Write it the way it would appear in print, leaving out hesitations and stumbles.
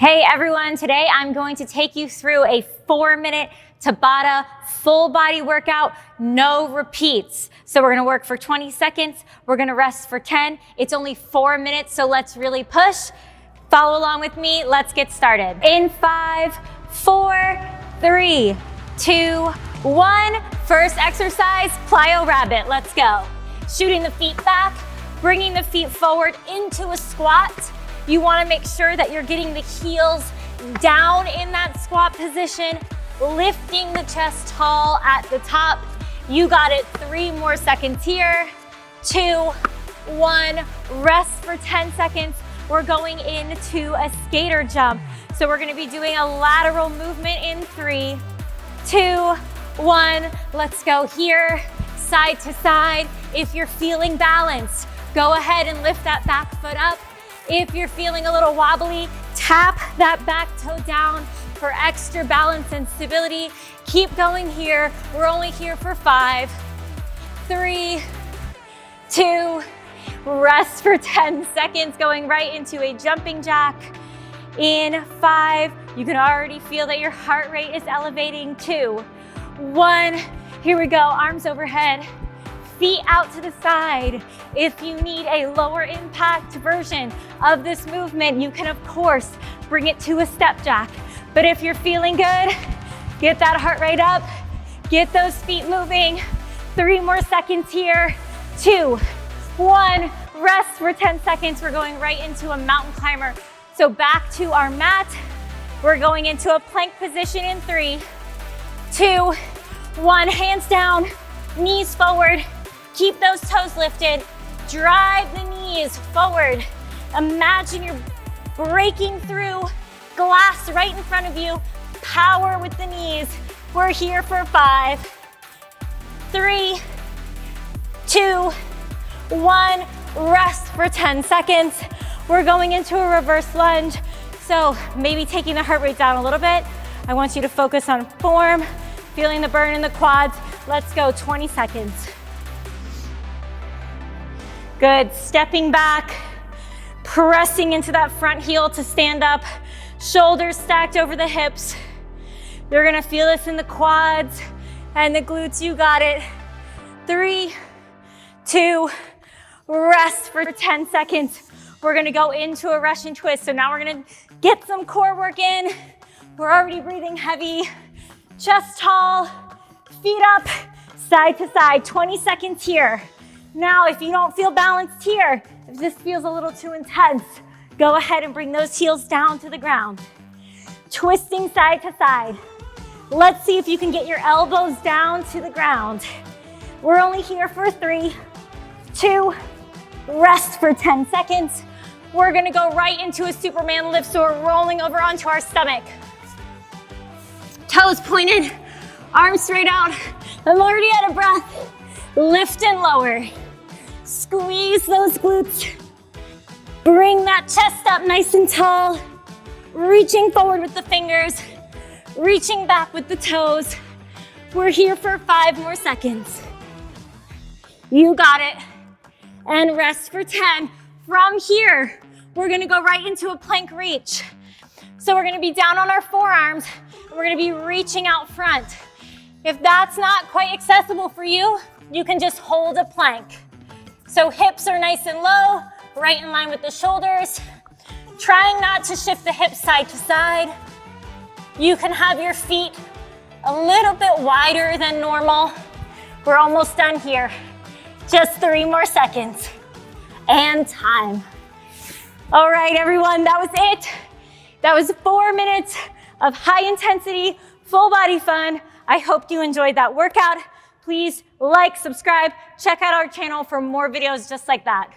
Hey everyone, today I'm going to take you through a 4-minute Tabata full body workout, no repeats. So we're gonna work for 20 seconds, we're gonna rest for 10. It's only 4 minutes, so let's really push. Follow along with me, let's get started. In 5, 4, 3, 2, 1. First exercise, Plyo Rabbit, let's go. Shooting the feet back, bringing the feet forward into a squat. You wanna make sure that you're getting the heels down in that squat position, lifting the chest tall at the top. You got it, 3 more seconds here. 2, 1, rest for 10 seconds. We're going into a skater jump. So we're gonna be doing a lateral movement in 3, 2, 1. Let's go here, side to side. If you're feeling balanced, go ahead and lift that back foot up. If you're feeling a little wobbly, tap that back toe down for extra balance and stability. Keep going here. We're only here for 5, 3, 2, rest for 10 seconds, going right into a jumping jack. In 5, you can already feel that your heart rate is elevating. 2, 1, here we go, arms overhead. Feet out to the side. If you need a lower impact version of this movement, you can of course bring it to a step jack. But if you're feeling good, get that heart rate up, get those feet moving. 3 more seconds here. 2, 1, rest for 10 seconds. We're going right into a mountain climber. So back to our mat. We're going into a plank position in 3, 2, 1, hands down, knees forward. Keep those toes lifted. Drive the knees forward. Imagine you're breaking through glass right in front of you. Power with the knees. We're here for 5, 3, 2, 1. Rest for 10 seconds. We're going into a reverse lunge. So maybe taking the heart rate down a little bit. I want you to focus on form, feeling the burn in the quads. Let's go, 20 seconds. Good, stepping back, pressing into that front heel to stand up, shoulders stacked over the hips. You're gonna feel this in the quads and the glutes, you got it. 3, 2, rest for 10 seconds. We're gonna go into a Russian twist. So now we're gonna get some core work in. We're already breathing heavy, chest tall, feet up, side to side, 20 seconds here. Now, if you don't feel balanced here, if this feels a little too intense, go ahead and bring those heels down to the ground. Twisting side to side. Let's see if you can get your elbows down to the ground. We're only here for 3, 2, rest for 10 seconds. We're gonna go right into a Superman lift, so we're rolling over onto our stomach. Toes pointed, arms straight out. I'm already out of breath. Lift and lower. Squeeze those glutes. Bring that chest up nice and tall. Reaching forward with the fingers. Reaching back with the toes. We're here for 5 more seconds. You got it. And rest for 10. From here, we're gonna go right into a plank reach. So we're gonna be down on our forearms, and we're gonna be reaching out front. If that's not quite accessible for you, you can just hold a plank. So hips are nice and low, right in line with the shoulders. Trying not to shift the hips side to side. You can have your feet a little bit wider than normal. We're almost done here. Just 3 more seconds. And time. All right, everyone, that was it. That was 4 minutes of high intensity, full body fun. I hope you enjoyed that workout. Please like, subscribe, check out our channel for more videos just like that.